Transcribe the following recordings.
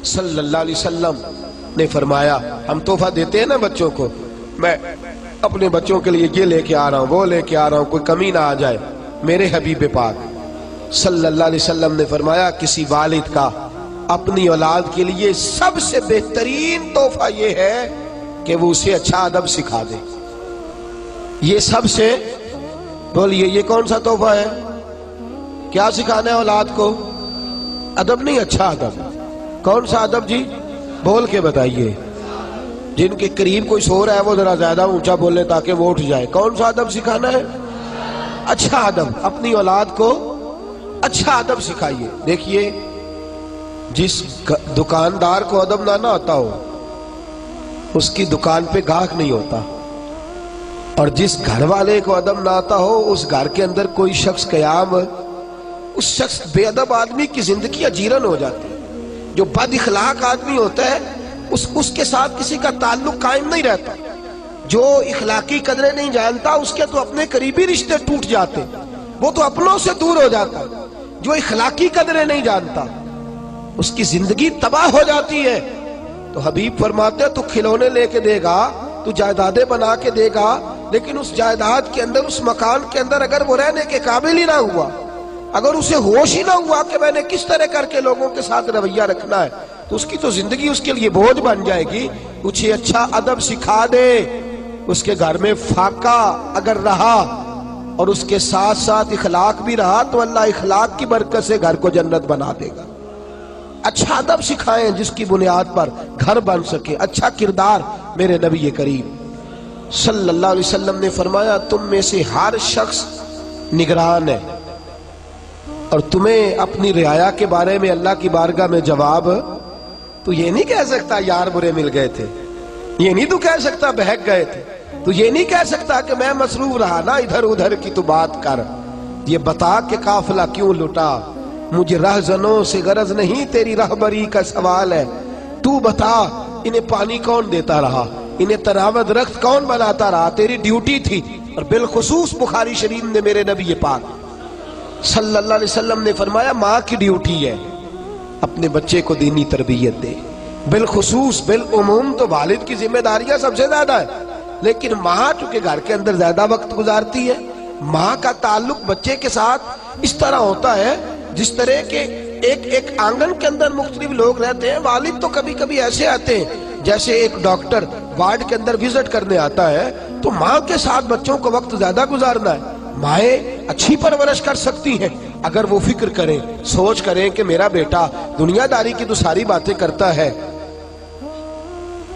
صلی اللہ علیہ وسلم نے فرمایا، ہم تحفہ دیتے ہیں نا بچوں کو، میں اپنے بچوں کے لیے یہ لے کے آ رہا ہوں، وہ لے کے آ رہا ہوں، کوئی کمی نہ آ جائے، میرے حبیب پاک صلی اللہ علیہ وسلم نے فرمایا کسی والد کا اپنی اولاد کے لیے سب سے بہترین تحفہ یہ ہے کہ وہ اسے اچھا ادب سکھا دے۔ یہ سب سے بولیے یہ کون سا تحفہ ہے؟ کیا سکھانا ہے اولاد کو؟ ادب نہیں، اچھا ادب۔ کون سا ادب جی؟ بول کے بتائیے۔ جن کے قریب کوئی سو رہا ہے وہ ذرا زیادہ اونچا بولے تاکہ وہ اٹھ جائے۔ کون سا ادب سکھانا ہے؟ اچھا ادب۔ اپنی اولاد کو اچھا ادب سکھائیے۔ دیکھیے جس دکاندار کو ادب نہ آتا ہو اس کی دکان پہ گاہک نہیں ہوتا، اور جس گھر والے کو ادب نہ آتا ہو اس گھر کے اندر کوئی شخص قیام، اس شخص بے ادب آدمی کی زندگی اجیرن ہو جاتی ہے۔ جو بد اخلاق آدمی ہوتا ہے اس کے ساتھ کسی کا تعلق قائم نہیں رہتا۔ جو اخلاقی قدریں نہیں جانتا اس کے تو اپنے قریبی رشتے ٹوٹ جاتے، وہ تو اپنوں سے دور ہو جاتا۔ جو اخلاقی قدریں نہیں جانتا اس کی زندگی تباہ ہو جاتی ہے۔ تو حبیب فرماتے تو کھلونے لے کے دے گا، تو جائیدادیں بنا کے دے گا، لیکن اس جائیداد کے اندر، اس مکان کے اندر اگر وہ رہنے کے قابل ہی نہ ہوا، اگر اسے ہوش ہی نہ ہوا کہ میں نے کس طرح کر کے لوگوں کے ساتھ رویہ رکھنا ہے، تو اس کی تو زندگی اس کے لیے بوجھ بن جائے گی۔ اسے اچھا ادب سکھا دے، اس کے گھر میں فاقہ اگر رہا اور اس کے ساتھ ساتھ اخلاق بھی رہا تو اللہ اخلاق کی برکت سے گھر کو جنت بنا دے گا۔ اچھا ادب سکھائیں جس کی بنیاد پر گھر بن سکے، اچھا کردار۔ میرے نبی کریم صلی اللہ علیہ وسلم نے فرمایا تم میں سے ہر شخص نگران ہے، اور تمہیں اپنی رعایا کے بارے میں اللہ کی بارگاہ میں جواب تو یہ نہیں کہہ سکتا یار برے مل گئے تھے، یہ نہیں تو کہہ سکتا بہک گئے تھے، تو یہ نہیں کہہ سکتا کہ میں مصروف رہا نا، ادھر ادھر کی تو بات کر، یہ بتا کہ قافلہ کیوں لٹا، مجھے رہزنوں سے غرض نہیں تیری رہبری کا سوال ہے، تو بتا انہیں پانی کون دیتا رہا، انہیں تناوت رخت کون بناتا رہا، تیری ڈیوٹی تھی۔ اور بالخصوص بخاری شریف نے میرے نبی پاک صلی اللہ علیہ وسلم نے فرمایا ماں کی ڈیوٹی ہے اپنے بچے کو دینی تربیت دے، بالخصوص بالعموم تو والد کی ذمہ داریاں سب سے زیادہ ہے، لیکن ماں چونکہ گھر کے اندر زیادہ وقت گزارتی ہے، ماں کا تعلق بچے کے ساتھ اس طرح ہوتا ہے جس طرح کہ ایک آنگن کے اندر مختلف لوگ رہتے ہیں۔ والد تو کبھی کبھی ایسے آتے ہیں جیسے ایک ڈاکٹر وارڈ کے اندر وزٹ کرنے آتا ہے، تو ماں کے ساتھ بچوں کو وقت زیادہ گزارنا ہے۔ مائیں اچھی پرورش کر سکتی ہیں اگر وہ فکر کریں، سوچ کریں کہ میرا بیٹا دنیا داری کی تو ساری باتیں کرتا ہے،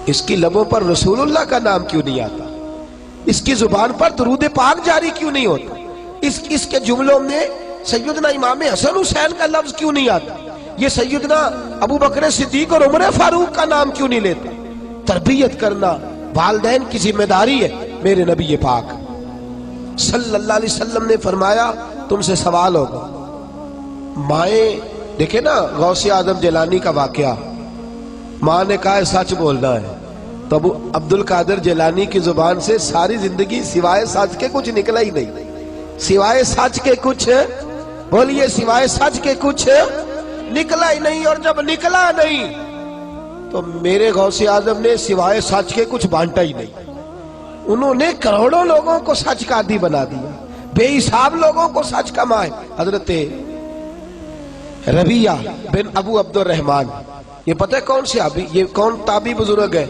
اس کی لبوں پر رسول اللہ کا نام کیوں نہیں آتا، اس کی زبان پر درود پاک جاری کیوں نہیں ہوتا، اس کے جملوں میں سیدنا امام حسن حسین کا لفظ کیوں نہیں آتا، یہ سیدنا ابو بکر صدیق اور عمر فاروق کا نام کیوں نہیں لیتا۔ تربیت کرنا والدین کی ذمہ داری ہے۔ میرے نبی پاک صلی اللہ علیہ وسلم نے فرمایا تم سے سوال ہوگا، مائیں دیکھیں نا غوث اعظم جیلانی کا واقعہ، ماں نے کہا سچ بولنا ہے، تو ابو عبد القادر جیلانی کی زبان سے ساری زندگی سوائے سچ کے کچھ نکلا ہی نہیں، سوائے سچ کے کچھ بولیے، سوائے سچ کے کچھ نکلا ہی نہیں۔ اور جب نکلا نہیں تو میرے غوث اعظم نے سوائے سچ کے کچھ بانٹا ہی نہیں، انہوں نے کروڑوں لوگوں کو سچ کا عادی بنا دیا، بے حساب لوگوں کو سچ کا ماہر۔ حضرت ربیہ بن ابو عبد الرحمن، یہ پتہ ہے کون سی یہ کون تابعی بزرگ ہے؟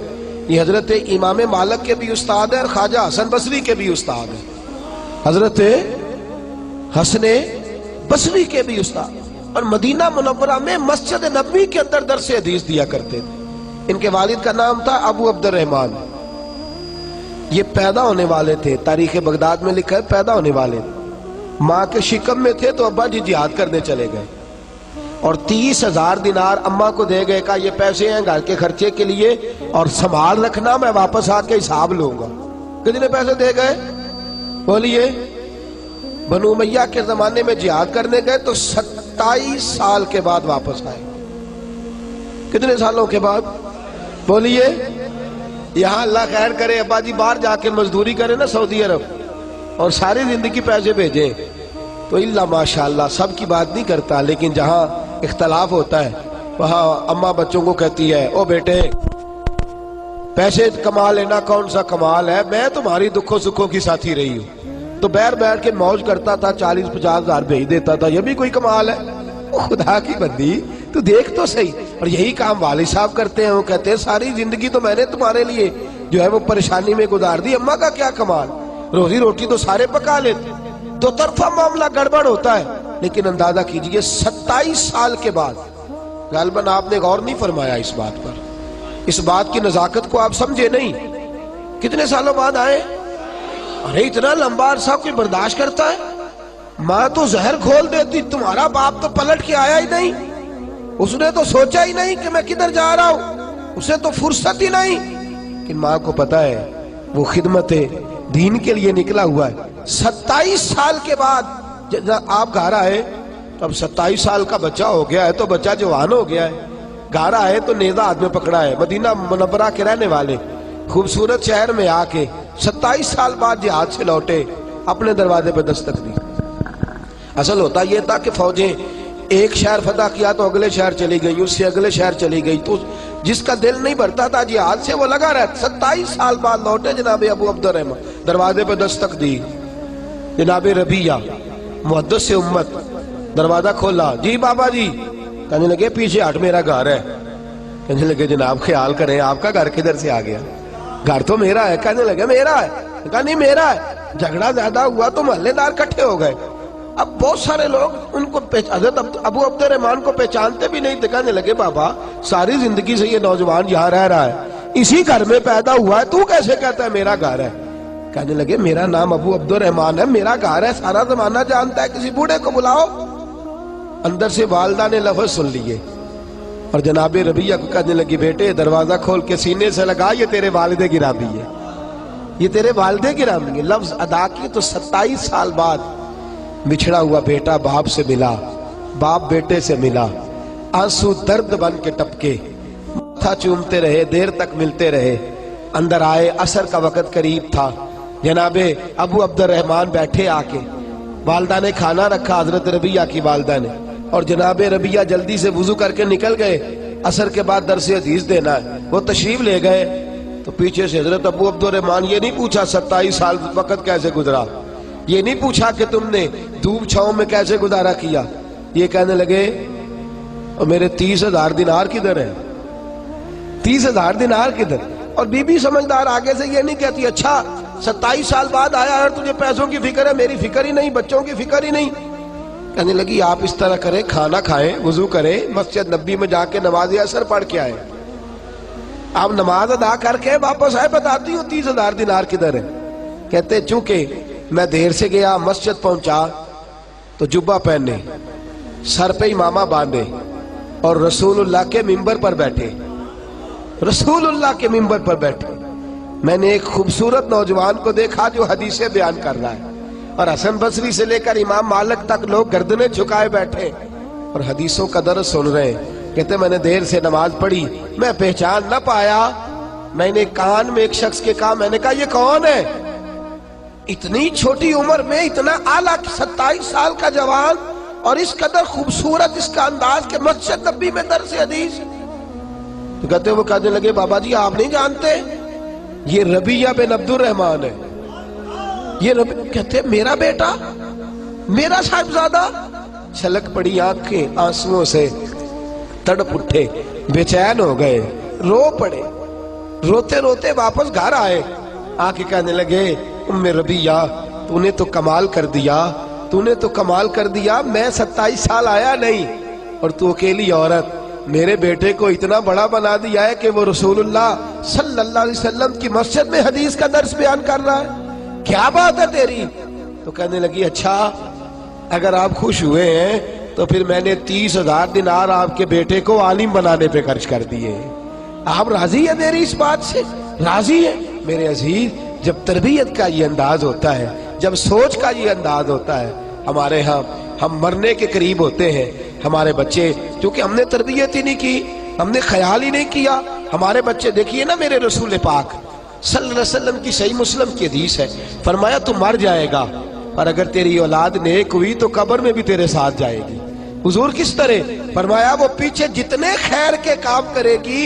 یہ حضرت امام مالک کے بھی استاد ہیں اور خواجہ حسن بصری کے بھی استاد ہیں، حضرت حسن بصری کے بھی استاد، اور مدینہ منورہ میں مسجد نبوی کے اندر درس حدیث دیا کرتے تھے۔ ان کے والد کا نام تھا ابو عبد الرحمن، یہ پیدا ہونے والے تھے، تاریخ بغداد میں لکھا ہے پیدا ہونے والے، ماں کے شکم میں تھے تو ابا جی جہاد کرنے چلے گئے، اور 30,000 دینار اماں کو دے گئے، کہا یہ پیسے ہیں گھر کے خرچے کے لیے اور سنبھال رکھنا، میں واپس آ کے حساب لوں گا۔ کتنے پیسے دے گئے بولیے؟ بنو امیہ کے زمانے میں جہاد کرنے گئے تو 27 سال کے بعد واپس آئے۔ کتنے سالوں کے بعد بولیے؟ یہاں اللہ خیر کرے ابا جی باہر جا کے مزدوری کرے نا سعودی عرب اور ساری زندگی پیسے بھیجیں تو اللہ ماشاءاللہ سب کی بات نہیں کرتا، لیکن جہاں اختلاف ہوتا ہے वहां अम्मा बच्चों को कहती है, ओ बेटे पैसे कमा लेना कौन सा कमाल है, मैं तुम्हारी दुखों सुखों की साथी रही हूँ। तो बैठ बैठ के मौज करता था, 40-50 हजार भेज देता था, यह भी कोई कमाल है? खुदा की बंदी तू देख तो सही। और यही काम वालिद साहब करते हैं, वो कहते हैं सारी जिंदगी तो मैंने तुम्हारे लिए जो है वो परेशानी में गुजार दी, अम्मा का क्या कमाल, रोजी रोटी तो सारे पका लेते। दो तरफा मामला गड़बड़ होता है। लेकिन अंदाजा कीजिए 27 साल के बाद, गालबन आपने गौर नहीं फरमाया इस बात पर, इस बात की नजाकत को आप समझे नहीं। कितने सालों बाद आए? अरे इतना लंबा अरसा कोई बर्दाश्त करता है? माँ तो जहर घोल देती, तुम्हारा बाप तो पलट के आया ही नहीं, उसने तो सोचा ही नहीं कि मैं किधर जा रहा हूं, उसे तो फुर्सत ही नहीं। कि माँ को पता है वो खिदमत दीन के लिए निकला हुआ है। 27 साल के बाद जब आप घर आए, तो अब 27 साल का बच्चा हो गया है, तो बच्चा जवान हो गया है, घर आए तो नेजा हाथ में पकड़ा है, मदीना मुनव्वरा के रहने वाले खूबसूरत शहर में आके 27 साल बाद जिहाद से लौटे, अपने दरवाजे पर दस्तक दी। असल होता यह था कि फौजें एक शहर फतह किया तो अगले शहर चली गई, उससे अगले शहर चली गई, तो जिसका दिल नहीं भरता था जिहाद से वो लगा रहता। 27 साल बाद लौटे जनाब अबू अब्दुर्रहमान, दरवाजे पर दस्तक दी, जनाब रबिया मुहद्दिस से उम्मत, दरवाजा खोला, जी बाबा जी। कहने लगे पीछे हट, मेरा घर है। कहने लगे जनाब ख्याल करें आपका घर किधर से आ गया, घर तो मेरा है। कहने लगे मेरा है? कहा नहीं मेरा है। झगड़ा ज्यादा हुआ तो मोहल्लेदार इकट्ठे हो गए। अब बहुत सारे लोग उनको हज़रत अबू अब्दुर्रहमान को पहचानते भी नहीं थे। कहने लगे बाबा सारी जिंदगी से ये नौजवान यहाँ रह रहा है, इसी घर में पैदा हुआ है, तू कैसे कहता है मेरा घर है? कहने लगे मेरा नाम अबू अब्दुर्रहमान है, मेरा घर है, सारा जमाना जानता है, किसी बूढ़े को बुलाओ। अंदर से वालदा ने लफ्ज सुन लिए और जनाब रबिया को कहने लगी बेटे दरवाजा खोल के सीने से लगा, ये तेरे वालिदे गिरामी है, ये तेरे वालिदे गिरामी है। लफ्ज अदा की तो 27 साल बाद बिछड़ा हुआ बेटा बाप से मिला, बाप बेटे से मिला, आंसू दर्द बन के टपके, माथा चूमते रहे, देर तक मिलते रहे। अंदर आए, असर का वक्त करीब था, जनाबे अबू अब्दुर्रहमान बैठे आके, वालदा ने खाना रखा, हजरत रबिया की वालदा ने, और जनाबे रबिया जल्दी से वुजू करके निकल गए, असर के बाद दरस हदीस देना है, वो तशरीफ ले गए। तो पीछे से हजरत अबू अब्दुर्रहमान ये नहीं पूछा 27 साल वक्त कैसे गुजरा, ये नहीं पूछा कि तुमने धूप छांव में कैसे गुजारा किया, ये कहने लगे और मेरे 30,000 दिनार किधर है, 30,000 दिनार किधर? और बीबी समझदार आगे से ये नहीं कहती अच्छा 27 साल बाद आया और तुझे पैसों की फिक्र है, मेरी फिक्र ही नहीं, बच्चों की फिक्र ही नहीं। कहने लगी आप इस तरह करें, खाना खाएं, वुजू करें, मस्जिद नबी में जाके नमाज असर पढ़ के आए, आप नमाज अदा करके वापस आए, बताती हूँ 30,000 दिनार किधर है। कहते चूंकि मैं देर से गया, मस्जिद पहुंचा तो जुब्बा पहने, सर पे इमामा बांधे और रसूलुल्लाह के मिंबर पर बैठे, रसूलुल्लाह के मिंबर पर बैठे। मैंने एक खूबसूरत नौजवान को देखा जो हदीसें बयान कर रहा है, और हसन बसरी से लेकर इमाम मालिक तक लोग गर्दनें झुकाए बैठे और हदीसों का दर्स सुन रहे हैं। कहते मैंने देर से नमाज पढ़ी, मैं पहचान ना पाया, मैंने कान में एक शख्स के कहा, मैंने कहा ये कौन है? इतनी छोटी उम्र में इतना आला 27 साल का जवान और इस कदर खूबसूरत इसका अंदाज के मस्जिद नबी में दर्स हदीस। तो कहते वो कहने लगे बाबा जी आप नहीं जानते, ये रबिया बिन अब्दुर्रहमान है, ये कहते मेरा बेटा, मेरा साहिबजादा। छलक पड़ी आंखें आंसुओं से, तड़प उठे, बेचैन हो गए, रो पड़े, रोते रोते वापस घर आए, आके कहने लगे उम्मे रबिया तूने तो कमाल कर दिया, तूने तो कमाल कर दिया, मैं 27 साल आया नहीं और तू अकेली औरत मेरे बेटे को इतना बड़ा बना दिया है कि वो रसूलुल्लाह सल्लल्लाहु अलैहि वसल्लम की मस्जिद में हदीस का दर्स बयान कर रहा है, क्या बात है तेरी? तो कहने लगी अच्छा अगर आप खुश हुए हैं तो फिर मैंने 30,000 दिनार आपके बेटे को आलिम बनाने पे खर्च कर दिए, आप राजी है मेरी इस बात से? राजी है मेरे अजीज। जब तरबियत का ये अंदाज होता है, जब सोच का ये अंदाज होता है, हमारे यहाँ हम मरने के करीब होते हैं, हमारे बच्चे क्योंकि हमने तरबियत ही नहीं की, हमने ख्याल ही नहीं किया, हमारे बच्चे देखिए ना मेरे रसूल पाक सल्लल्लाहु अलैहि वसल्लम की सही मुस्लिम की हदीस है, फरमाया तू मर जाएगा पर अगर तेरी औलाद नेक हुई तो कब्र में भी तेरे साथ जाएगी, हुजूर किस तरह? फरमाया वो पीछे जितने खैर के काम करेगी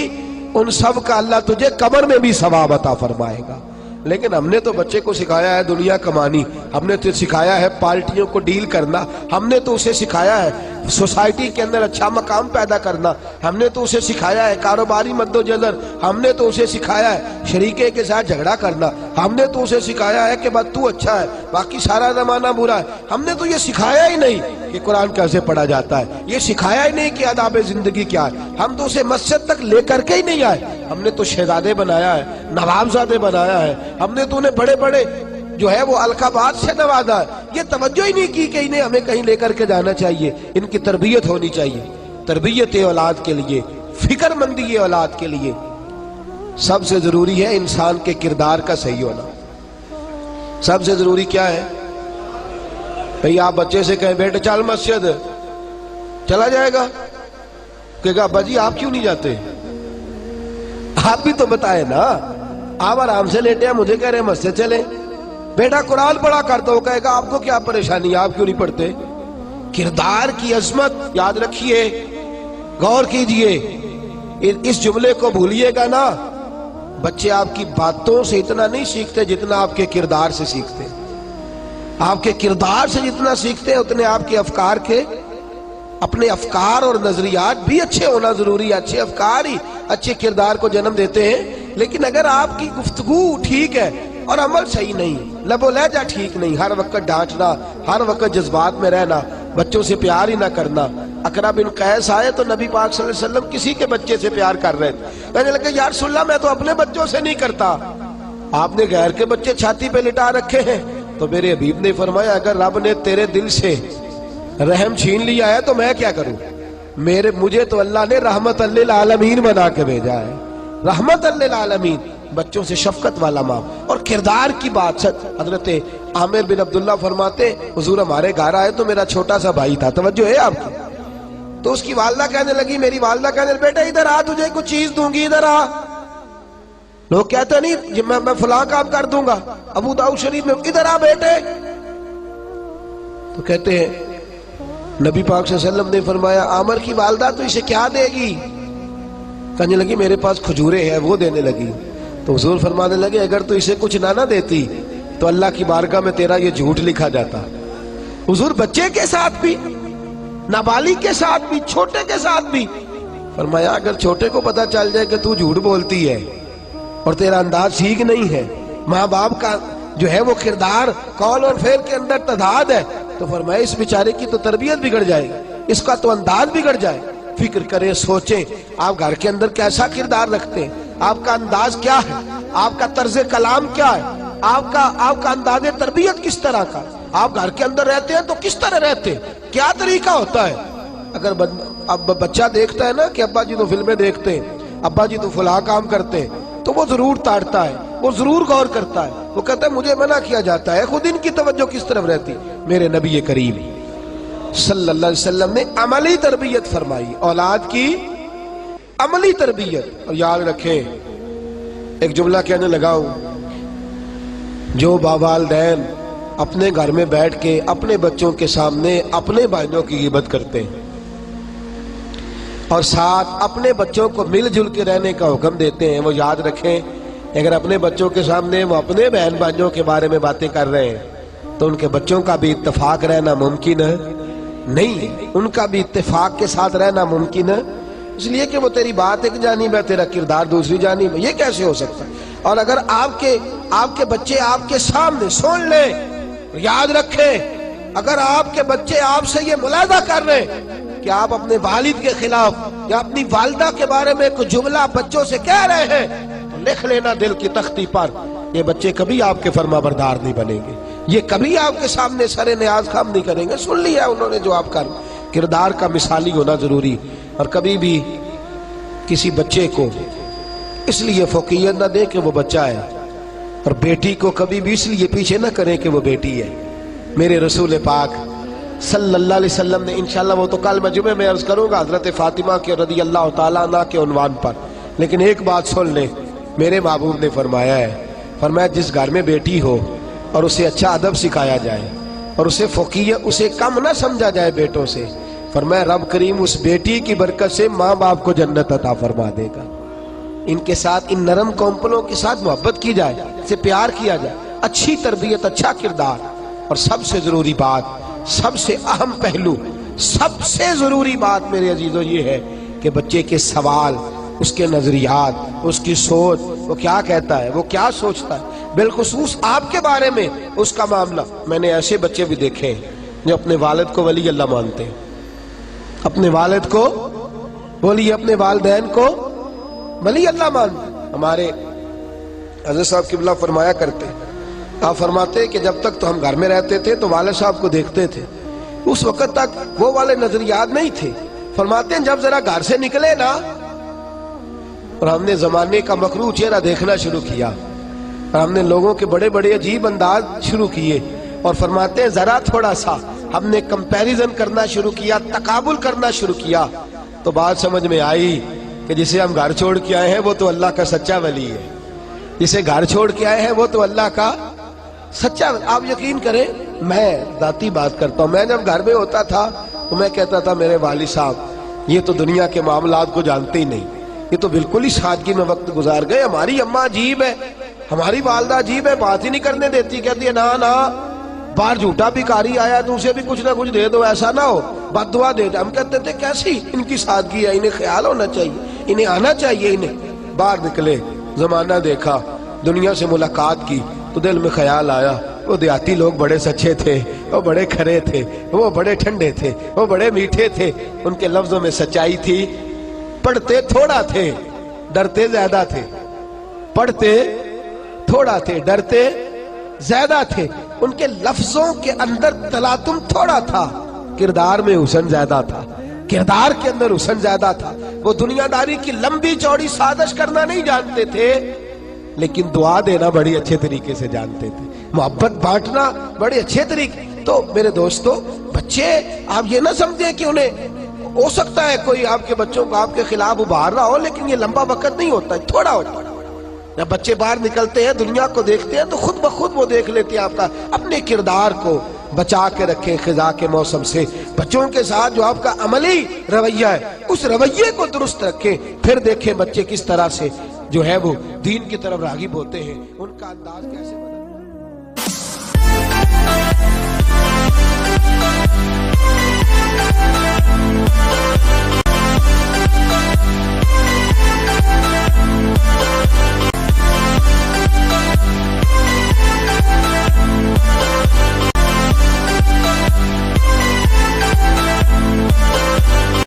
उन सब का अल्लाह तुझे कब्र में भी सवाब अता फरमाएगा। लेकिन हमने तो बच्चे को सिखाया है दुनिया कमानी, हमने तो सिखाया है पार्टियों को डील करना, हमने तो उसे सिखाया है सोसाइटी के अंदर अच्छा मकाम पैदा करना, हमने तो उसे सिखाया है कारोबारी मद्दोजहर, हमने तो उसे सिखाया है शरीके के साथ झगड़ा करना, हमने तो उसे सिखाया है कि बस तू अच्छा है बाकी सारा जमाना बुरा है। हमने तो ये सिखाया ही नहीं कि कुरान कैसे पढ़ा जाता है, ये सिखाया ही नहीं कि आदाब जिंदगी क्या है। हम तो उसे मस्जिद तक लेकर के ही नहीं आए। हमने तो शहजादे बनाया है, नवाबजादे बनाया है, हमने तो उन्हें बड़े बड़े जो है वो अलकाबात से नवाजा है। ये तवज्जो ही नहीं की कि इन्हें हमें कहीं लेकर के जाना चाहिए। इनकी तरबियत होनी चाहिए। तरबियत औलाद के लिए, फिक्रमंदी औलाद के लिए सबसे जरूरी है इंसान के किरदार का सही होना। सबसे जरूरी क्या है भाई? आप बच्चे से कहें बेटे चल मस्जिद, चला जाएगा? कहेगा अब्बा जी आप क्यों नहीं जाते? आप भी तो बताए ना, आप आराम से लेटे हैं, मुझे कह रहे हैं मस्जिद चले। बेटा कुरान पढ़ा करता हो, कहेगा आपको क्या परेशानी, आप क्यों नहीं पढ़ते? किरदार की अजमत याद रखिए, गौर कीजिए, इस जुमले को भूलिएगा ना। बच्चे आपकी बातों से इतना नहीं सीखते जितना आपके किरदार से सीखते। आपके किरदार से जितना सीखते हैं उतने आपके अफकार के, अपने अफकार और नजरियात भी अच्छे होना जरूरी है। अच्छे अफकार ही अच्छे किरदार को जन्म देते हैं। लेकिन अगर आपकी गुफ्तगू ठीक है और अमल सही नहीं, लबो लहजा ठीक नहीं, हर वक्त डांटना, हर वक्त जज्बात में रहना, बच्चों से प्यार ही ना करना। अकरा बिन कैस आए तो नबी पाक सल्लल्लाहु अलैहि वसल्लम किसी के बच्चे से प्यार कर रहे थे। कहने लगे या रसूलल्लाह मैं तो अपने बच्चों से नहीं करता, आपने गैर के बच्चे छाती पे लिटा रखे हैं। तो मेरे हबीब ने फरमाया अगर रब ने तेरे दिल से रहम छीन लिया है तो मैं क्या करूं? मुझे तो अल्लाह ने रहमत लिल आलमीन बना के भेजा है। रहमत लिल आलमीन, बच्चों से शफकत वाला माँ। और किरदार की बात सच, हजरत आमिर बिन अब्दुल्ला फरमाते हुजूर हमारे घर आए तो मेरा छोटा सा भाई था, तवज्जो है आपकी? तो उसकी वालदा कहने लगी, मेरी वालदा कहने लगी बेटा इधर आ, तुझे कुछ चीज दूंगी, इधर आ। लोग कहते नहीं मैं फलां काम कर दूंगा, अबू दाऊद शरीफ में, इधर आ बेटे। तो कहते हैं नबी पाक सल्लल्लाहु अलैहि वसल्लम ने फरमाया आमर की वालदा तो इसे क्या देगी? कहने लगी मेरे पास खजूरें हैं, वो देने लगी। तो हुजूर फरमाने लगे अगर तू इसे कुछ ना देती तो अल्लाह की बारगाह में तेरा ये झूठ लिखा जाता। हुजूर बच्चे के साथ भी, नाबालिग के साथ भी, छोटे के साथ भी फरमाया अगर छोटे को पता चल जाए कि तू झूठ बोलती है और तेरा अंदाज ठीक नहीं है, माँ बाप का जो है वो किरदार कौल और फेल के अंदर तदाद है, तो फरमाया इस बेचारे की तो तरबियत बिगड़ जाएगी, इसका तो अंदाज बिगड़ जाए। फिक्र करें, सोचें आप घर के अंदर कैसा किरदार रखते हैं, आपका अंदाज क्या है, आपका तर्ज कलाम क्या है, आपका अंदाज तरबियत किस तरह का, आप घर के अंदर रहते हैं तो किस तरह रहते हैं, क्या तरीका होता है। अगर अब बच्चा देखता है ना कि अब्बा जी तो फिल्में देखते हैं, अब्बा जी तो फलां काम करते हैं, तो वो जरूर ताड़ता है, वो जरूर गौर करता है, वो कहता है मुझे मना किया जाता है। खुद इनकी तवज्जो किस तरफ रहती? मेरे नबी करीम सल्लल्लाहु अलैहि वसल्लम ने अमली तरबियत फरमाई, औलाद की अमली तरबियत। और याद रखें, एक जुमला कहने लगा हूं, जो बावालदैन अपने घर में बैठ के अपने बच्चों के सामने अपने भाइयों की गिबत करते हैं और साथ अपने बच्चों को मिलजुल के रहने का हुक्म देते हैं, वो याद रखें अगर अपने बच्चों के सामने वो अपने बहन भाइयों के बारे में बातें कर रहे हैं तो उनके बच्चों का भी इत्तेफाक रहना मुमकिन है नहीं, उनका भी इत्तेफाक के साथ रहना मुमकिन है, इसलिए कि वो तेरी बात एक जानिब है, तेरा किरदार दूसरी जानिब है। ये कैसे हो सकता है? और अगर आपके बच्चे आपके सामने सुन ले, याद रखें अगर आपके बच्चे आपसे ये मुलादा कर रहे हैं कि आप अपने वालिद के खिलाफ या अपनी वालदा के बारे में कुछ जुमला बच्चों से कह रहे हैं, तो लिख लेना दिल की तख्ती पर, ये बच्चे कभी आपके फरमाबरदार नहीं बनेंगे, ये कभी आपके सामने सरे न्याज काम नहीं करेंगे। सुन लिया उन्होंने जो आपका किरदार का मिसाली होना जरूरी। और कभी भी किसी बच्चे को इसलिए फौकियत ना दे कि वो बच्चा है, और बेटी को कभी भी इसलिए पीछे ना करें कि वो बेटी है। मेरे रसूल पाक सल्लल्लाहु अलैहि वसल्लम ने, इंशाल्लाह वो तो कल मैं जुमे में अर्ज करूंगा हजरत फातिमा के रदी अल्लाह ताला अन्हा के उन्वान पर, लेकिन एक बात सुन ले, मेरे महबूब ने फरमाया है, फरमाया जिस घर में बेटी हो और उसे अच्छा अदब सिखाया जाए और उसे फौकियत, उसे कम ना समझा जाए बेटों से, فرمایا رب کریم اس بیٹی کی برکت سے ماں باپ کو جنت عطا فرما دے گا۔ ان کے ساتھ، ان نرم کونپلوں کے ساتھ محبت کی جائے، سے پیار کیا جائے، اچھی تربیت، اچھا کردار، اور سب سے ضروری بات، سب سے اہم پہلو، سب سے ضروری بات میرے عزیزو یہ ہے کہ بچے کے سوال، اس کے نظریات، اس کی سوچ، وہ کیا کہتا ہے، وہ کیا سوچتا ہے، بالخصوص آپ کے بارے میں اس کا معاملہ۔ میں نے ایسے بچے بھی دیکھے ہیں جو اپنے والد کو ولی اللہ مانتے ہیں، اپنے والد کو، بولیے، اپنے والدین کو ولی اللہ مانتے ہیں۔ ہمارے حضرت صاحب قبلہ فرمایا کرتے، آپ فرماتے کہ جب تک تو ہم گھر میں رہتے تھے تو والد صاحب کو دیکھتے تھے، اس وقت تک وہ والے نظریات نہیں تھے۔ فرماتے ہیں جب ذرا گھر سے نکلے نا اور ہم نے زمانے کا مکروہ چہرہ دیکھنا شروع کیا، اور ہم نے لوگوں کے بڑے بڑے عجیب انداز شروع کیے، اور فرماتے ہیں ذرا تھوڑا سا ہم نے کمپیریزن کرنا شروع کیا، تقابل کرنا شروع کیا، تو بات سمجھ میں آئی کہ جسے ہم گھر چھوڑ کے آئے ہیں وہ تو اللہ کا سچا ولی ہے، جسے گھر چھوڑ کے آئے ہیں وہ تو اللہ کا سچا۔ آپ یقین کریں، میں ذاتی بات کرتا ہوں، میں جب گھر میں ہوتا تھا تو میں کہتا تھا میرے والد صاحب یہ تو دنیا کے معاملات کو جانتے ہی نہیں، یہ تو بالکل ہی سادگی میں وقت گزار گئے، ہماری اماں عجیب ہے، ہماری والدہ عجیب ہے، بات ہی نہیں کرنے دیتی، کہتی ہے نا نا باہر جھوٹا بھکاری آیا تو اسے بھی کچھ نہ کچھ دے دو، ایسا نہ ہو، بد دعا دے دو۔ ہم کہتے تھے کیسی ان کی سادگی ہے، انہیں خیال ہونا چاہیے، انہیں آنا چاہیے، انہیں۔ باہر نکلے، زمانہ دیکھا، دنیا سے ملاقات کی تو دل میں خیال آیا وہ دیہاتی لوگ بڑے سچے تھے، وہ بڑے کھرے تھے، وہ بڑے ٹھنڈے تھے، وہ بڑے میٹھے تھے، ان کے لفظوں میں سچائی تھی، پڑھتے تھوڑا تھے ڈرتے زیادہ تھے، پڑھتے تھوڑا تھے ڈرتے زیادہ تھے، ان کے لفظوں کے اندر تلاطم تھوڑا تھا، کردار میں حسن زیادہ تھا، کردار کے اندر حسن زیادہ تھا۔ وہ دنیا داری کی لمبی چوڑی سازش کرنا نہیں جانتے تھے، لیکن دعا دینا بڑی اچھے طریقے سے جانتے تھے، محبت بانٹنا بڑے اچھے طریقے۔ تو میرے دوستو، بچے آپ یہ نہ سمجھیں کہ انہیں ہو سکتا ہے کوئی آپ کے بچوں کو آپ کے خلاف ابھار رہا ہو، لیکن یہ لمبا وقت نہیں ہوتا، تھوڑا ہوتا ہے۔ جب بچے باہر نکلتے ہیں، دنیا کو دیکھتے ہیں، تو خود بخود وہ دیکھ لیتے ہیں آپ کا اپنے کردار کو بچا کے رکھیں خزاں کے موسم سے۔ بچوں کے ساتھ جو آپ کا عملی رویہ ہے، اس رویے کو درست رکھیں، پھر دیکھیں بچے کس طرح سے جو ہے وہ دین کی طرف راغب ہوتے ہیں، ان کا انداز کیسے بدلتا ہے۔